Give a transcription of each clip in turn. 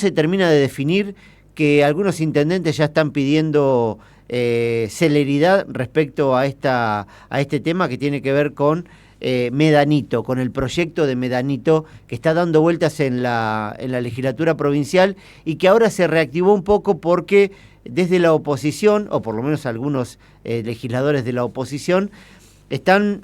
se termina de definir, que algunos intendentes ya están pidiendo celeridad respecto a este tema que tiene que ver con Medanito, con el proyecto de Medanito que está dando vueltas en la legislatura provincial y que ahora se reactivó un poco porque desde la oposición, o por lo menos algunos legisladores de la oposición, están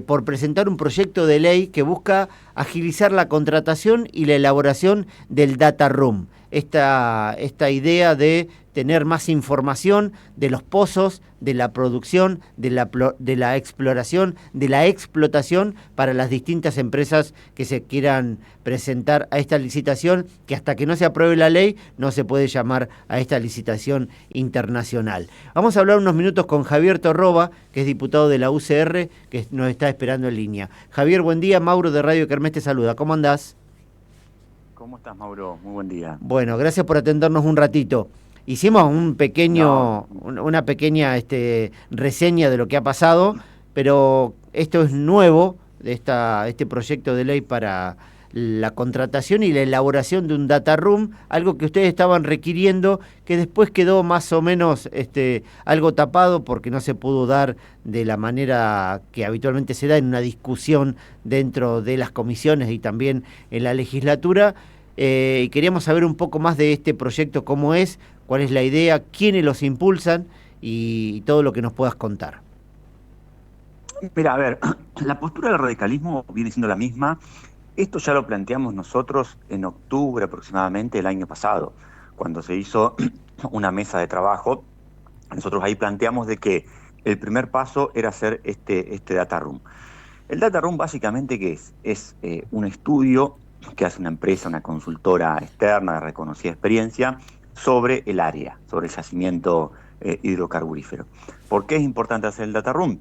por presentar un proyecto de ley que busca agilizar la contratación y la elaboración del data room. Esta idea de tener más información de los pozos, de la producción, de la exploración, de la explotación para las distintas empresas que se quieran presentar a esta licitación, que hasta que no se apruebe la ley no se puede llamar a esta licitación internacional. Vamos a hablar unos minutos con Javier Torroba, que es diputado de la UCR, que nos está esperando en línea. Javier, buen día. Mauro de Radio Kermés te saluda. ¿Cómo andás? ¿Cómo estás, Mauro? Muy buen día. Bueno, gracias por atendernos un ratito. Hicimos una pequeña reseña de lo que ha pasado, pero esto es nuevo, este proyecto de ley para la contratación y la elaboración de un data room, algo que ustedes estaban requiriendo, que después quedó más o menos algo tapado porque no se pudo dar de la manera que habitualmente se da en una discusión dentro de las comisiones y también en la legislatura. Y queríamos saber un poco más de este proyecto, cómo es, cuál es la idea, quiénes los impulsan y todo lo que nos puedas contar. Mira, a ver, la postura del radicalismo viene siendo la misma. Esto ya lo planteamos nosotros en octubre aproximadamente del año pasado, cuando se hizo una mesa de trabajo. Nosotros ahí planteamos de que el primer paso era hacer este data room. El data room básicamente, ¿qué es? Es un estudio que hace una empresa, una consultora externa de reconocida experiencia sobre el área, sobre el yacimiento hidrocarburífero. ¿Por qué es importante hacer el data room?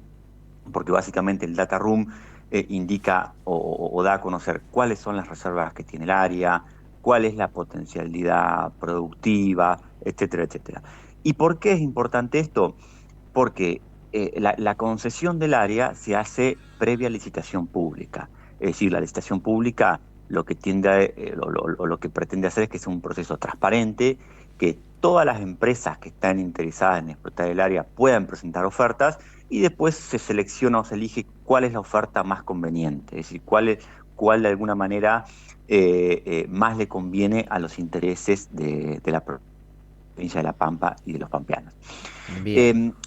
Porque básicamente el data room indica o da a conocer cuáles son las reservas que tiene el área, cuál es la potencialidad productiva, etcétera, etcétera. ¿Y por qué es importante esto? Porque la concesión del área se hace previa licitación pública. Es decir, la licitación pública lo que lo que pretende hacer es que sea un proceso transparente, que todas las empresas que están interesadas en explotar el área puedan presentar ofertas y después se selecciona o se elige cuál es la oferta más conveniente, es decir, cuál de alguna manera más le conviene a los intereses de la provincia de La Pampa y de los pampeanos.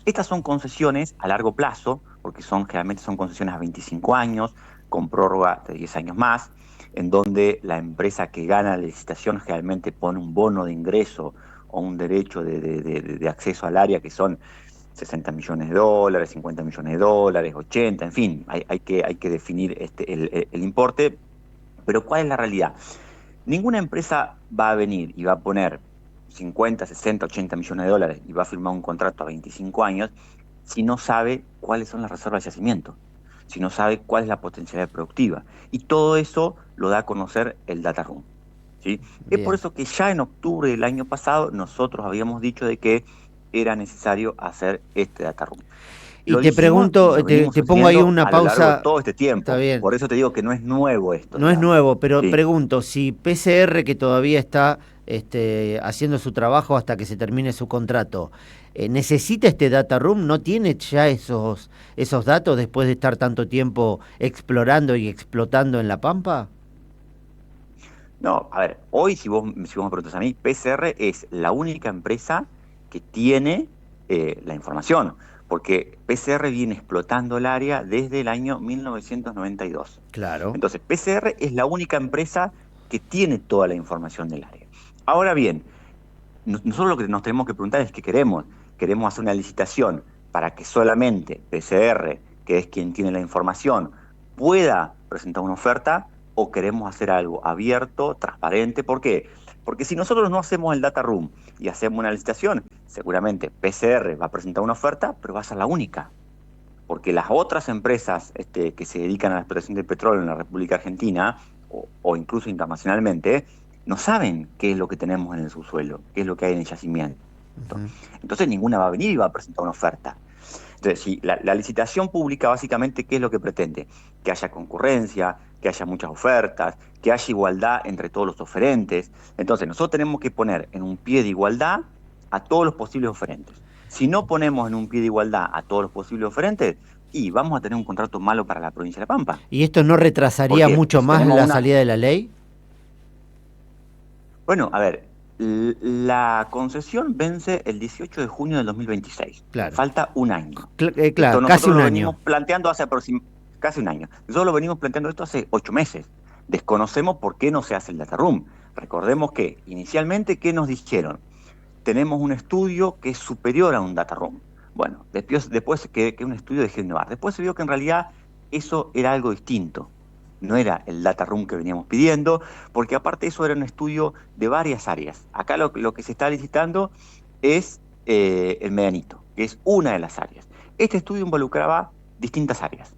Estas son concesiones a largo plazo, porque generalmente son concesiones a 25 años, con prórroga de 10 años más, en donde la empresa que gana la licitación generalmente pone un bono de ingreso o un derecho de acceso al área que son 60 millones de dólares, 50 millones de dólares, 80, en fin, hay que definir el importe. Pero ¿cuál es la realidad? Ninguna empresa va a venir y va a poner 50, 60, 80 millones de dólares y va a firmar un contrato a 25 años si no sabe cuáles son las reservas de yacimiento, si no sabe cuál es la potencialidad productiva. Y todo eso lo da a conocer el data room, ¿sí? Es por eso que ya en octubre del año pasado nosotros habíamos dicho de que era necesario hacer este data room. Y te pregunto, te pongo ahí una pausa. A lo largo de todo este tiempo. Está bien. Por eso te digo que no es nuevo esto. No es nuevo, pero sí. Pregunto, si PCR, que todavía está haciendo su trabajo hasta que se termine su contrato, ¿necesita este data room? ¿No tiene ya esos datos después de estar tanto tiempo explorando y explotando en La Pampa? No, a ver, hoy si vos me preguntas a mí, PCR es la única empresa que tiene la información, porque PCR viene explotando el área desde el año 1992. Claro. Entonces, PCR es la única empresa que tiene toda la información del área. Ahora bien, nosotros lo que nos tenemos que preguntar es qué queremos. Queremos hacer una licitación para que solamente PCR, que es quien tiene la información, pueda presentar una oferta, o queremos hacer algo abierto, transparente. ¿Por qué? Porque si nosotros no hacemos el data room y hacemos una licitación, seguramente PCR va a presentar una oferta, pero va a ser la única. Porque las otras empresas que se dedican a la explotación del petróleo en la República Argentina, o incluso internacionalmente, no saben qué es lo que tenemos en el subsuelo, qué es lo que hay en el yacimiento. Entonces ninguna va a venir y va a presentar una oferta. Entonces, si la licitación pública básicamente, ¿qué es lo que pretende? Que haya concurrencia, que haya muchas ofertas, que haya igualdad entre todos los oferentes. Entonces, nosotros tenemos que poner en un pie de igualdad a todos los posibles oferentes. Si no ponemos en un pie de igualdad a todos los posibles oferentes, y vamos a tener un contrato malo para la provincia de La Pampa. ¿Y esto no ¿Por retrasaría qué? Porque mucho si más tenemos la una... salida de la ley? Bueno, a ver, la concesión vence el 18 de junio del 2026. Claro, Falta un año. Esto claro, casi nosotros un lo año. venimos planteando hace casi un año. Nosotros lo venimos planteando esto hace 8 meses. Desconocemos por qué no se hace el data room. Recordemos que inicialmente, ¿qué nos dijeron? Tenemos un estudio que es superior a un data room. Bueno, después que un estudio de Genvar. Después se vio que en realidad eso era algo distinto. No era el data room que veníamos pidiendo, porque aparte eso era un estudio de varias áreas. Acá lo que se está licitando es el medianito, que es una de las áreas. Este estudio involucraba distintas áreas.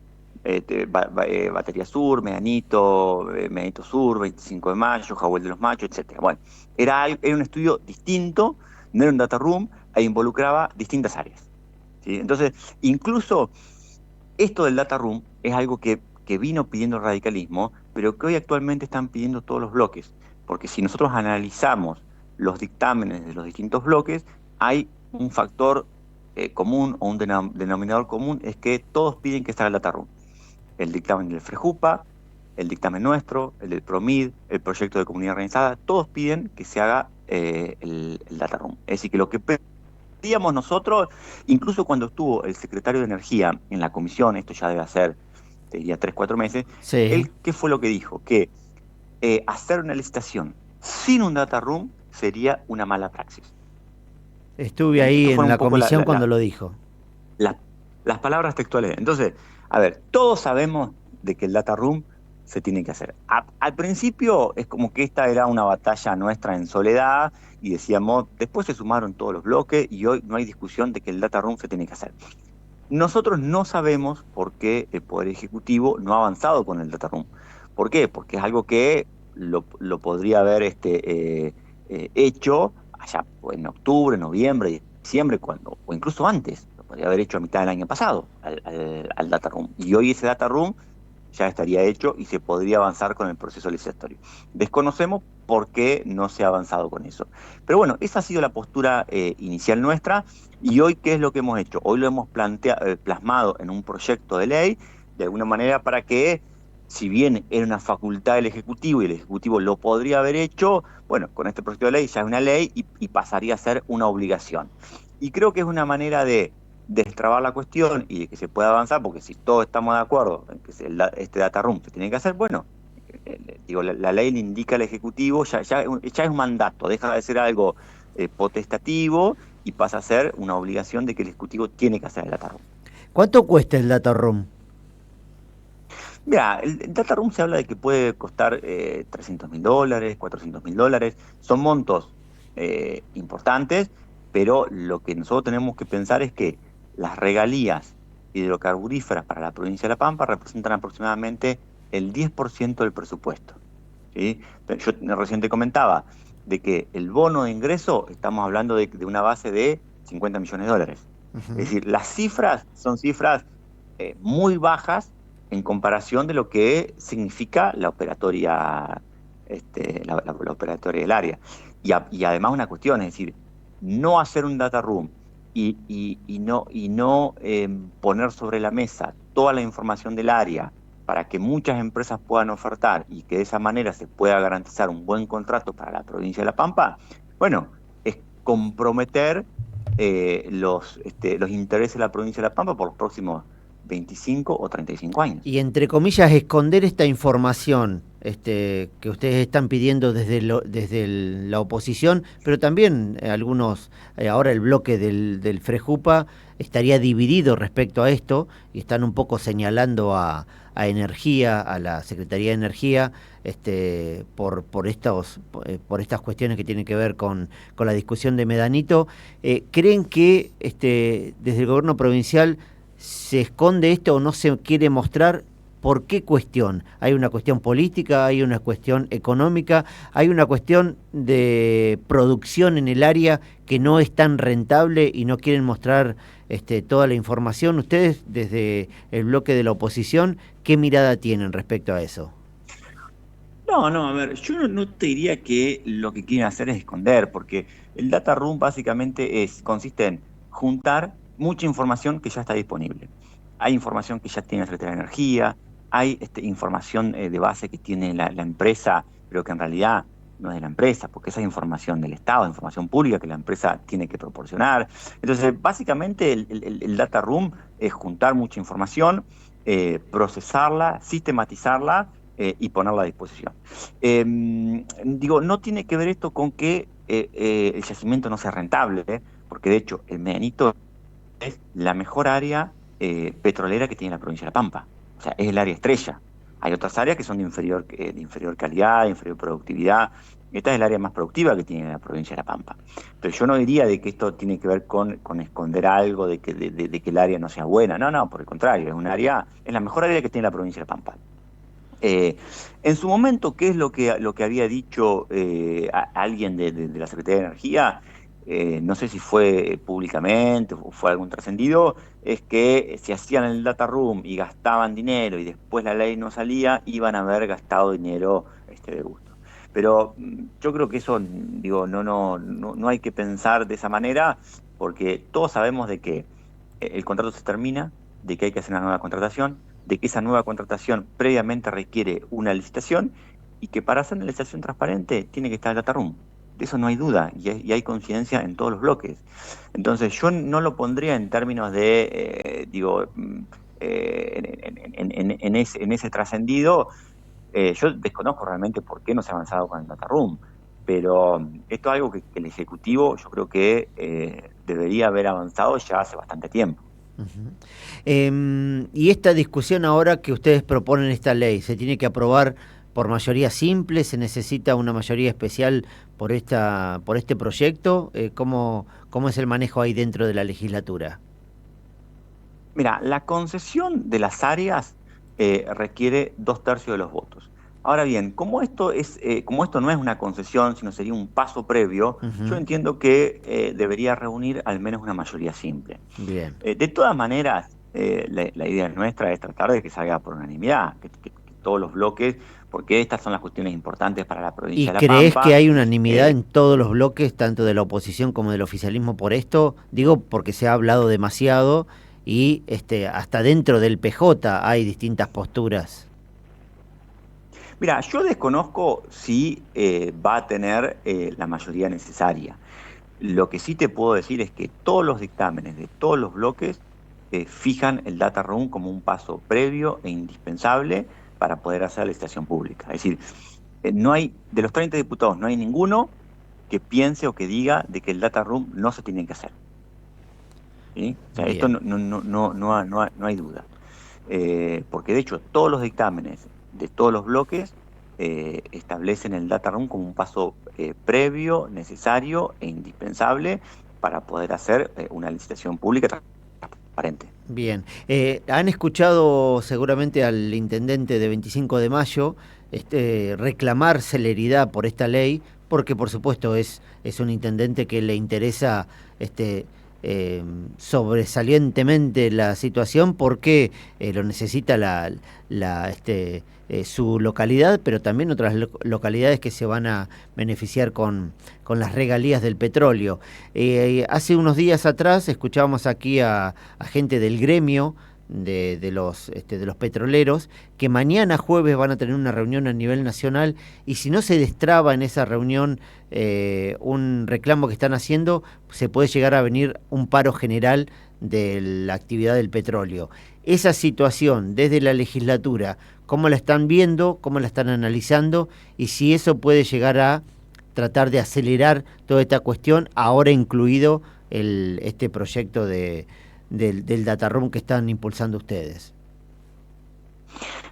Batería Sur, Medianito Sur, 25 de Mayo, Jahuel de los Machos, etc. Bueno, era un estudio distinto, no era un data room, e involucraba distintas áreas. ¿Sí? Entonces, incluso esto del data room es algo que vino pidiendo el radicalismo, pero que hoy actualmente están pidiendo todos los bloques. Porque si nosotros analizamos los dictámenes de los distintos bloques, hay un factor común o un denominador común, es que todos piden que se haga el data room. El dictamen del FREJUPA, el dictamen nuestro, el del PROMID, el proyecto de comunidad organizada, todos piden que se haga el data room. Es decir, que lo que pedíamos nosotros, incluso cuando estuvo el secretario de Energía en la comisión, esto ya debe hacer, te diría, 3, 4 meses, Sí, él, ¿qué fue lo que dijo? Que hacer una licitación sin un data room sería una mala praxis. estuve ahí Estas en fueron la un poco comisión cuando lo dijo. la, las palabras textuales. Entonces, a ver, todos sabemos de que el data room se tiene que hacer. Al principio es como que esta era una batalla nuestra en soledad y decíamos, después se sumaron todos los bloques y hoy no hay discusión de que el data room se tiene que hacer. Nosotros no sabemos por qué el Poder Ejecutivo no ha avanzado con el data room. ¿Por qué? Porque es algo que lo podría haber hecho allá en octubre, noviembre, diciembre, o incluso antes. Lo podría haber hecho a mitad del año pasado al data room. Y hoy ese data room ya estaría hecho y se podría avanzar con el proceso licitatorio. Desconocemos por qué no se ha avanzado con eso. Pero bueno, esa ha sido la postura inicial nuestra. Y hoy, ¿qué es lo que hemos hecho? Hoy lo hemos plasmado en un proyecto de ley, de alguna manera para que, si bien era una facultad del Ejecutivo y el Ejecutivo lo podría haber hecho, bueno, con este proyecto de ley ya es una ley y pasaría a ser una obligación. Y creo que es una manera de destrabar la cuestión y de que se pueda avanzar, porque si todos estamos de acuerdo en que este data room se tiene que hacer, bueno, digo, la ley le indica al Ejecutivo, ya es un mandato, deja de ser algo potestativo y pasa a ser una obligación de que el Ejecutivo tiene que hacer el data room. ¿Cuánto cuesta el data room? Mira, el data room se habla de que puede costar $300.000, $400.000, son montos importantes, pero lo que nosotros tenemos que pensar es que las regalías hidrocarburíferas para la provincia de La Pampa representan aproximadamente el 10% del presupuesto. ¿Sí? Yo recién te comentaba de que el bono de ingreso, estamos hablando de una base de $50 millones. Es Ujú. decir, las cifras son cifras muy bajas en comparación de lo que significa la operatoria, la operatoria del área. Y además una cuestión, es decir, no hacer un data room y no poner sobre la mesa toda la información del área para que muchas empresas puedan ofertar y que de esa manera se pueda garantizar un buen contrato para la provincia de La Pampa, bueno, es comprometer los intereses de la provincia de La Pampa por los próximos 25 o 35 años. Y entre comillas, esconder esta información que ustedes están pidiendo desde la oposición, pero también algunos, ahora el bloque del FREJUPA estaría dividido respecto a esto y están un poco señalando a Energía, a la Secretaría de Energía, por estas cuestiones que tienen que ver con la discusión de Medanito. ¿Creen que desde el gobierno provincial se esconde esto o no se quiere mostrar? ¿Por qué cuestión? ¿Hay una cuestión política? ¿Hay una cuestión económica? ¿Hay una cuestión de producción en el área que no es tan rentable y no quieren mostrar toda la información? Ustedes, desde el bloque de la oposición, ¿qué mirada tienen respecto a eso? No, a ver, yo no te diría que lo que quieren hacer es esconder, porque el data room básicamente consiste en juntar mucha información que ya está disponible. Hay información que ya tiene la Secretaría de Energía, hay información de base que tiene la empresa, pero que en realidad no es de la empresa, porque esa es información del Estado, información pública que la empresa tiene que proporcionar. Entonces, básicamente el data room es juntar mucha información, procesarla, sistematizarla y ponerla a disposición. Digo, no tiene que ver esto con que el yacimiento no sea rentable, porque de hecho el Medianito es la mejor área petrolera que tiene la provincia de La Pampa. O sea, es el área estrella. Hay otras áreas que son de inferior calidad, de inferior productividad. Esta es el área más productiva que tiene la provincia de La Pampa. Pero yo no diría de que esto tiene que ver con esconder algo, de que el área no sea buena. No, por el contrario, es la mejor área que tiene la provincia de La Pampa. Eh, en su momento, ¿qué es lo que había dicho alguien de la Secretaría de Energía? No sé si fue públicamente o fue algún trascendido, es que si hacían el data room y gastaban dinero y después la ley no salía, iban a haber gastado dinero de gusto. Pero yo creo que eso, digo, no hay que pensar de esa manera, porque todos sabemos de que el contrato se termina, de que hay que hacer una nueva contratación, de que esa nueva contratación previamente requiere una licitación y que para hacer una licitación transparente tiene que estar el data room. De eso no hay duda y hay coincidencia en todos los bloques. Entonces yo no lo pondría en términos de, digo, en ese trascendido. Yo desconozco realmente por qué no se ha avanzado con el data room, pero esto es algo que el Ejecutivo yo creo que debería haber avanzado ya hace bastante tiempo. Ujú. Y esta discusión ahora que ustedes proponen esta ley, ¿se tiene que aprobar por mayoría simple? ¿Se necesita una mayoría especial por este proyecto? ¿Cómo es el manejo ahí dentro de la legislatura? Mira, la concesión de las áreas requiere 2/3 de los votos. Ahora bien, como esto no es una concesión, sino sería un paso previo, yo Ujú. entiendo que debería reunir al menos una mayoría simple. Bien. De todas maneras, la idea nuestra es tratar de que salga por unanimidad, que todos los bloques, porque estas son las cuestiones importantes para la ¿Y provincia de La crees que Pampa. hay unanimidad eh, en todos los bloques, tanto de la oposición como del oficialismo por esto? Digo, porque se ha hablado demasiado y hasta dentro del PJ hay distintas posturas. Mira, yo desconozco si va a tener la mayoría necesaria. Lo que sí te puedo decir es que todos los dictámenes de todos los bloques fijan el data room como un paso previo e indispensable para poder hacer la licitación pública. Es decir, de los 30 diputados, no hay ninguno que piense o que diga de que el data room no se tiene que hacer. ¿Sí? O sea, esto Bien. no hay duda. Porque de hecho todos los dictámenes de todos los bloques establecen el data room como un paso previo, necesario e indispensable para poder hacer una licitación pública transparente. Bien, han escuchado seguramente al intendente de 25 de mayo reclamar celeridad por esta ley, porque por supuesto es un intendente que le interesa este, sobresalientemente la situación porque lo necesita su localidad, pero también otras localidades que se van a beneficiar con las regalías del petróleo. Hace unos días atrás escuchábamos aquí a gente del gremio de los petroleros, que mañana jueves van a tener una reunión a nivel nacional y si no se destraba en esa reunión un reclamo que están haciendo, se puede llegar a venir un paro general de la actividad del petróleo. Esa situación desde la legislatura, ¿cómo la están viendo, cómo la están analizando y si eso puede llegar a tratar de acelerar toda esta cuestión, ahora incluido este proyecto del data room que están impulsando ustedes?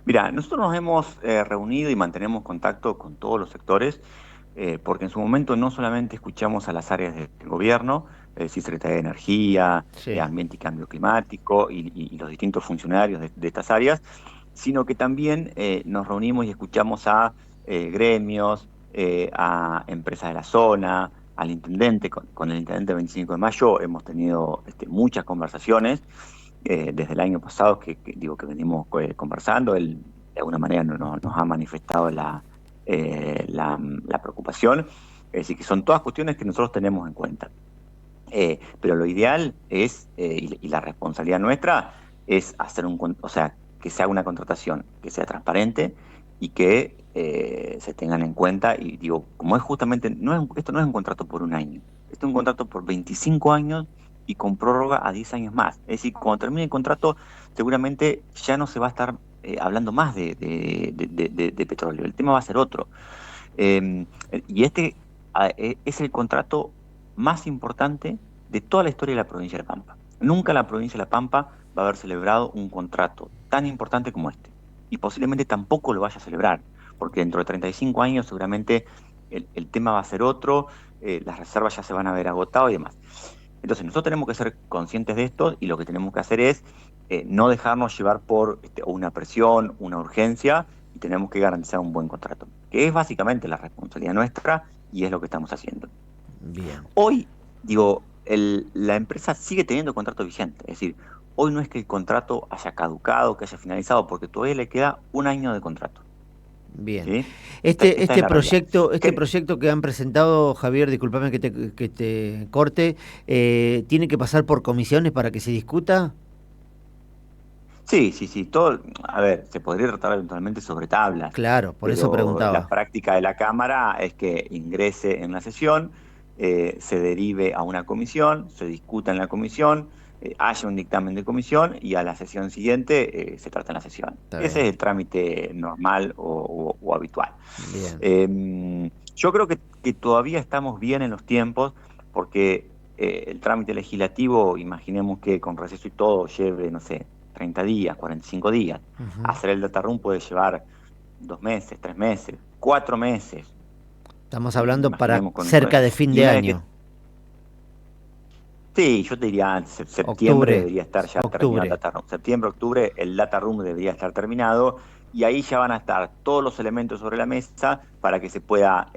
Mira, nosotros nos hemos reunido y mantenemos contacto con todos los sectores, porque en su momento no solamente escuchamos a las áreas del gobierno, es decir, Secretaría de Energía, Sí. Ambiente y Cambio Climático y los distintos funcionarios de estas áreas, sino que también nos reunimos y escuchamos a gremios, a empresas de la zona, al intendente, con el intendente 25 de mayo hemos tenido muchas conversaciones desde el año pasado digo que venimos conversando. Él de alguna manera nos ha manifestado la preocupación. Es decir, que son todas cuestiones que nosotros tenemos en cuenta. Pero lo ideal es, y la responsabilidad nuestra, es hacer o sea, que se haga una contratación que sea transparente y que se tengan en cuenta. Y digo, como es justamente, esto no es un contrato por un año, esto es un contrato por 25 años y con prórroga a 10 años más. Es decir, cuando termine el contrato, seguramente ya no se va a estar hablando más de petróleo, el tema va a ser otro. Eh, y este es el contrato más importante de toda la historia de la provincia de La Pampa. Nunca la provincia de La Pampa va a haber celebrado un contrato tan importante como este. Y posiblemente tampoco lo vaya a celebrar, porque dentro de 35 años seguramente el tema va a ser otro, las reservas ya se van a ver agotado y demás. Entonces nosotros tenemos que ser conscientes de esto y lo que tenemos que hacer es no dejarnos llevar por una presión, una urgencia, y tenemos que garantizar un buen contrato, que es básicamente la responsabilidad nuestra y es lo que estamos haciendo. Bien. Hoy, digo, la empresa sigue teniendo contrato vigente, es decir, hoy no es que el contrato haya caducado, que haya finalizado, porque todavía le queda un año de contrato. Bien. ¿Sí? Esta es la realidad. Este proyecto que han presentado, Javier, discúlpame que te corte, ¿tiene que pasar por comisiones para que se discuta? Sí, sí, sí, todo, a ver, se podría tratar eventualmente sobre tablas, Claro, por eso pero la preguntaba. práctica de la Cámara es que ingrese en la sesión, se derive a una comisión, se discuta en la comisión, haya un dictamen de comisión y a la sesión siguiente se trata en la sesión. Está Ese es bien. el trámite normal o habitual. Bien. Yo creo que todavía estamos bien en los tiempos porque el trámite legislativo, imaginemos que con receso y todo lleve, no sé, 30 días, 45 días. Ujú. Hacer el data room puede llevar 2 meses, 3 meses, 4 meses. Estamos hablando para Imaginemos con cerca eso. de fin Y de una vez que... año, Sí, yo te diría antes, septiembre octubre, debería estar ya terminado el octubre. data room. Septiembre, octubre, el data room debería estar terminado y ahí ya van a estar todos los elementos sobre la mesa para que se pueda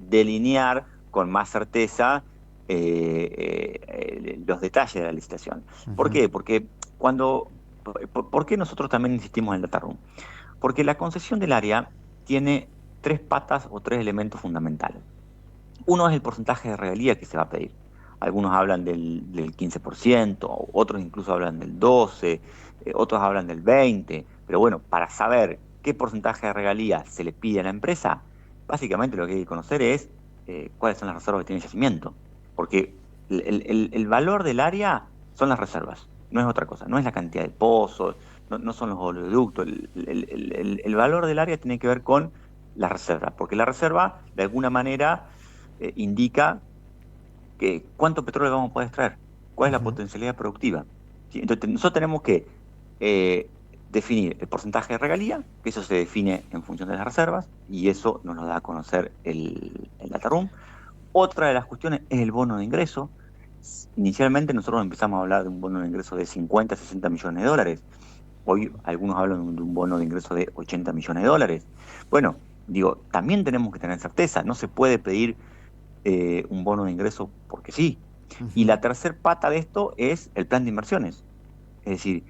delinear con más certeza los detalles de la licitación. ¿Por Ujú. qué? Porque cuando... ¿Por qué nosotros también insistimos en el data room? Porque la concesión del área tiene tres patas o tres elementos fundamentales. Uno es el porcentaje de regalía que se va a pedir. Algunos hablan del 15%, otros incluso hablan del 12%, otros hablan del 20%. Pero bueno, para saber qué porcentaje de regalía se le pide a la empresa, básicamente lo que hay que conocer es cuáles son las reservas que tiene el yacimiento. Porque el valor del área son las reservas, no es otra cosa, no es la cantidad de pozos, no son los oleoductos. El valor del área tiene que ver con la reserva, porque la reserva, de alguna manera, indica que cuánto petróleo vamos a poder extraer, cuál es la Ujú. potencialidad productiva. ¿Sí? Entonces, nosotros tenemos que definir el porcentaje de regalía, que eso se define en función de las reservas, y eso nos lo da a conocer el data room. Otra de las cuestiones es el bono de ingreso. Inicialmente nosotros empezamos a hablar de un bono de ingreso de 50, 60 millones de dólares. Hoy algunos hablan de un bono de ingreso de 80 millones de dólares. Bueno, digo, también tenemos que tener certeza, no se puede pedir un bono de ingreso porque sí. Y Ujú. la tercer pata de esto es el plan de inversiones. Es decir,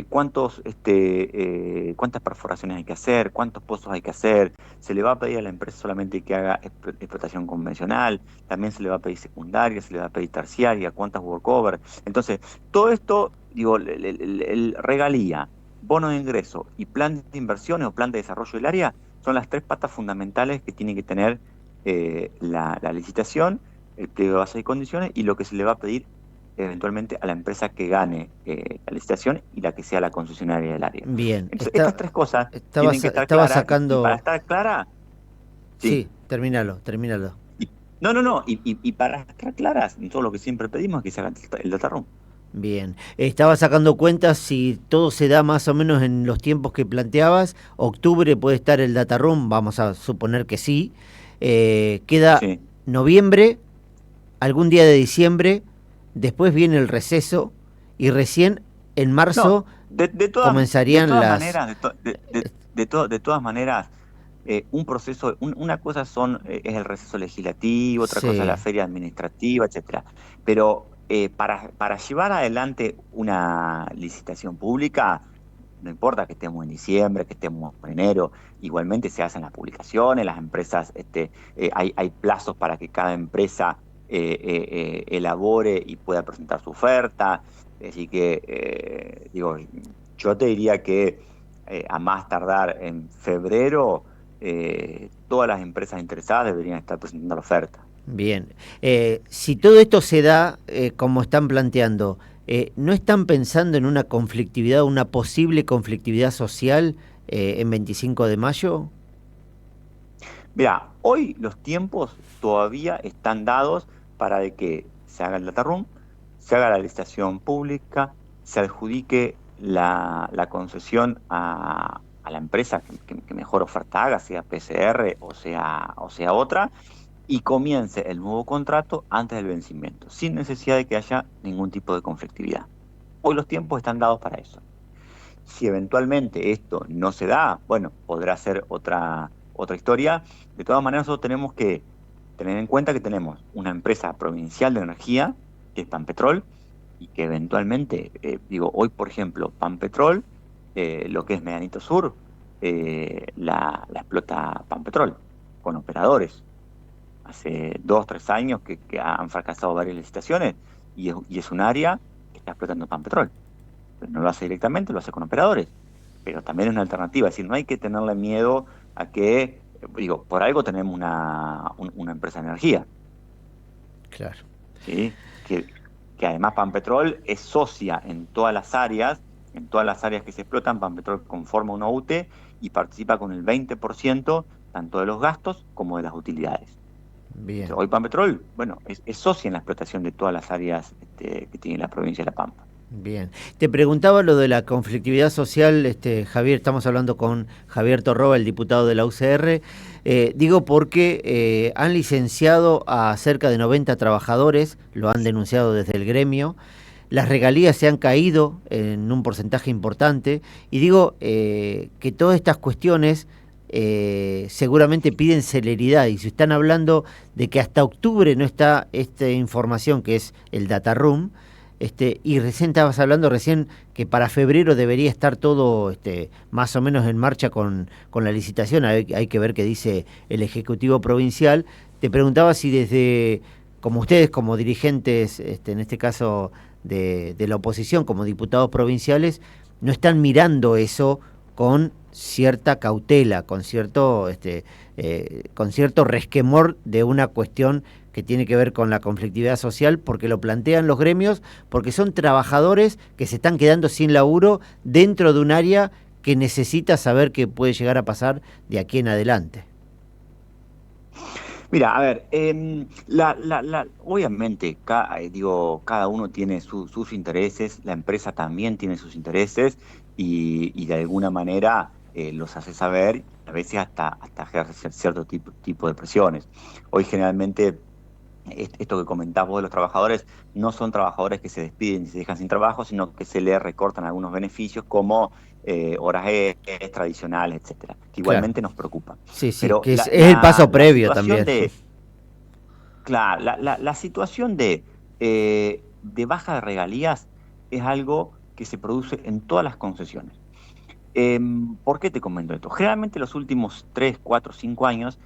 cuántas perforaciones hay que hacer, cuántos pozos hay que hacer. Se le va a pedir a la empresa solamente que haga explotación convencional, también se le va a pedir secundaria, se le va a pedir terciaria, cuántas workover. Entonces, todo esto, digo, el regalía, bono de ingreso y plan de inversiones o plan de desarrollo del área son las tres patas fundamentales que tiene que tener la licitación, el pliego de base y condiciones y lo que se le va a pedir eventualmente a la empresa que gane la licitación y la que sea la concesionaria del área. Bien. Entonces, estas tres cosas tienen que estar Estaba claras y para sacando. estar clara, Sí, sí. termínalo, termínalo. No, no, no, y para estar claras, nosotros lo que siempre pedimos es que se haga el data room. Bien. Estaba sacando cuentas si todo se da más o menos en los tiempos que planteabas. Octubre puede estar el data room, vamos a suponer que sí. Queda Sí. noviembre, algún día de diciembre, después viene el receso y recién en No, marzo de comenzarían todas las... maneras, de todas maneras, un proceso, una cosa es el receso legislativo, otra cosa es la Sí, feria administrativa, etcétera. Pero para llevar adelante una licitación pública, no importa que estemos en diciembre, que estemos en enero, igualmente se hacen las publicaciones, las empresas, hay plazos para que cada empresa elabore y pueda presentar su oferta. Así que, digo, yo te diría que a más tardar en febrero, todas las empresas interesadas deberían estar presentando la oferta. Bien. Si todo esto se da como están planteando, ¿no están pensando en una conflictividad, una posible conflictividad social en 25 de mayo? Mira, hoy los tiempos todavía están dados para de que se haga el data room, se haga la licitación pública, se adjudique la concesión a la empresa que mejor oferta haga, sea PCR o sea otra, y comience el nuevo contrato antes del vencimiento, sin necesidad de que haya ningún tipo de conflictividad. Hoy los tiempos están dados para eso. Si eventualmente esto no se da, bueno, podrá ser otra historia. De todas maneras, nosotros tenemos que tener en cuenta que tenemos una empresa provincial de energía, que es Panpetrol, y que eventualmente, hoy por ejemplo, Panpetrol, lo que es Medanito Sur, la explota Panpetrol, con operadores. Hace 2, 3 años que han fracasado varias licitaciones, y es un área que está explotando Panpetrol. No lo hace directamente, lo hace con operadores, pero también es una alternativa. Es decir, no hay que tenerle miedo a que, por algo tenemos una empresa de energía, Claro. ¿sí? Que además Panpetrol es socia en todas las áreas que se explotan. Panpetrol conforma una UTE y participa con el 20% tanto de los gastos como de las utilidades. Bien. Entonces, hoy Panpetrol, bueno, es socia en la explotación de todas las áreas que tiene la provincia de La Pampa. Bien. Te preguntaba lo de la conflictividad social, Javier, estamos hablando con Javier Torroba, el diputado de la UCR. Digo porque han licenciado a cerca de 90 trabajadores, lo han denunciado desde el gremio. Las regalías se han caído en un porcentaje importante y digo que todas estas cuestiones seguramente piden celeridad y se están hablando de que hasta octubre no está esta información que es el data room. Y recién estabas hablando que para febrero debería estar todo más o menos en marcha con la licitación. Hay que ver qué dice el Ejecutivo Provincial. Te preguntaba si desde, como ustedes, como dirigentes, en este caso de la oposición, como diputados provinciales, no están mirando eso con cierta cautela, con cierto resquemor de una cuestión que tiene que ver con la conflictividad social, porque lo plantean los gremios, porque son trabajadores que se están quedando sin laburo dentro de un área que necesita saber qué puede llegar a pasar de aquí en adelante. Mira, a ver, obviamente, cada uno tiene sus intereses, la empresa también tiene sus intereses, y de alguna manera los hace saber, a veces hasta ejercer cierto tipo de presiones. Hoy generalmente, esto que comentás vos de los trabajadores, no son trabajadores que se despiden y se dejan sin trabajo, sino que se les recortan algunos beneficios como horas extra, adicionales, etcétera, que Claro. igualmente nos preocupan. Sí, sí, Pero que es el paso la previo situación también. claro, la situación de baja de regalías es algo que se produce en todas las concesiones. ¿Por qué te comento esto? Generalmente los últimos 3, 4, 5 años,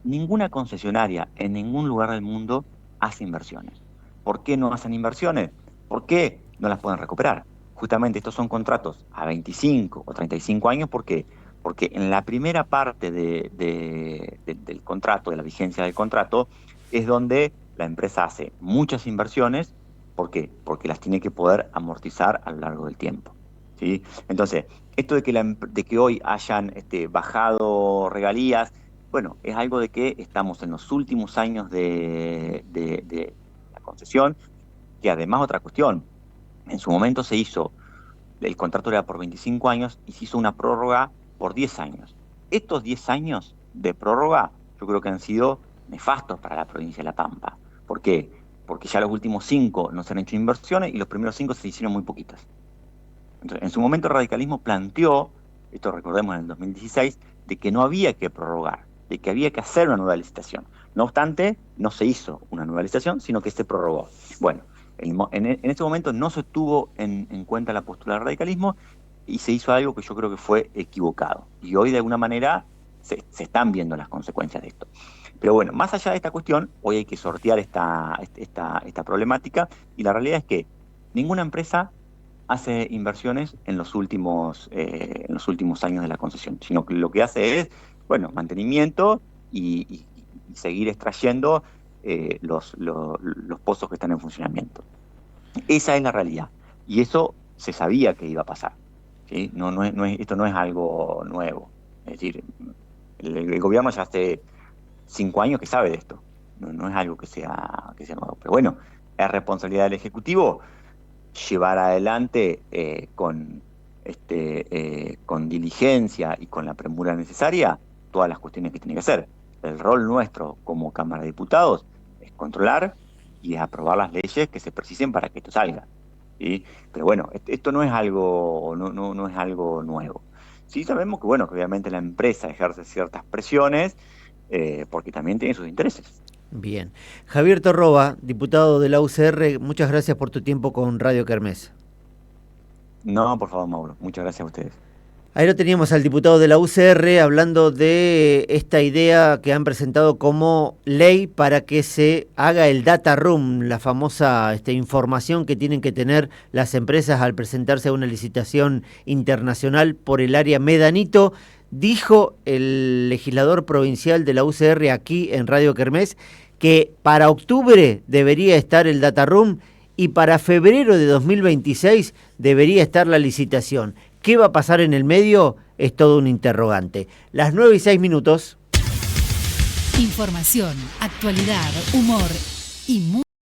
ninguna concesionaria en ningún lugar del mundo hace inversiones. ¿Por qué no hacen inversiones? ¿Por qué no las pueden recuperar? Justamente estos son contratos a 25 o 35 años. ¿Por qué? Porque en la primera parte del contrato, de la vigencia del contrato, es donde la empresa hace muchas inversiones. ¿Por qué? Porque las tiene que poder amortizar a lo largo del tiempo, ¿sí? Entonces, esto de que hoy hayan bajado regalías, bueno, es algo de que estamos en los últimos años de la concesión, que además otra cuestión, en su momento el contrato era por 25 años y se hizo una prórroga por 10 años. Estos 10 años de prórroga yo creo que han sido nefastos para la provincia de La Pampa. ¿Por qué? Porque ya los últimos 5 no se han hecho inversiones y los primeros 5 se hicieron muy poquitas. Entonces, en su momento el radicalismo planteó, esto recordemos en el 2016, de que no había que prorrogar, de que había que hacer una nueva licitación. No obstante, no se hizo una nueva licitación, sino que se prorrogó. Bueno, en este momento no se tuvo en cuenta la postura del radicalismo, y se hizo algo que yo creo que fue equivocado. Y hoy de alguna manera se están viendo las consecuencias de esto. Pero bueno, más allá de esta cuestión, hoy hay que sortear esta problemática, y la realidad es que ninguna empresa hace inversiones en los últimos años de la concesión, sino que lo que hace es, bueno, mantenimiento y seguir extrayendo los pozos que están en funcionamiento. Esa es la realidad, y eso se sabía que iba a pasar, ¿sí? Esto no es algo nuevo. Es decir, el gobierno ya hace 5 años que sabe de esto. No es algo que sea nuevo. Pero bueno, es responsabilidad del Ejecutivo llevar adelante con diligencia y con la premura necesaria todas las cuestiones que tiene que hacer. El rol nuestro como Cámara de Diputados es controlar y es aprobar las leyes que se precisen para que esto salga, ¿sí? Pero bueno, esto no es algo nuevo. Sí sabemos que, bueno, que obviamente la empresa ejerce ciertas presiones, porque también tiene sus intereses. Bien. Javier Torroba, diputado de la UCR, muchas gracias por tu tiempo con Radio Kermés. No, por favor, Mauro, muchas gracias a ustedes. Ahí lo teníamos al diputado de la UCR hablando de esta idea que han presentado como ley para que se haga el data room, la famosa información que tienen que tener las empresas al presentarse a una licitación internacional por el área Medanito. Dijo el legislador provincial de la UCR aquí en Radio Kermés que para octubre debería estar el data room y para febrero de 2026 debería estar la licitación. ¿Qué va a pasar en el medio? Es todo un interrogante. Las 9:06. Información, actualidad, humor y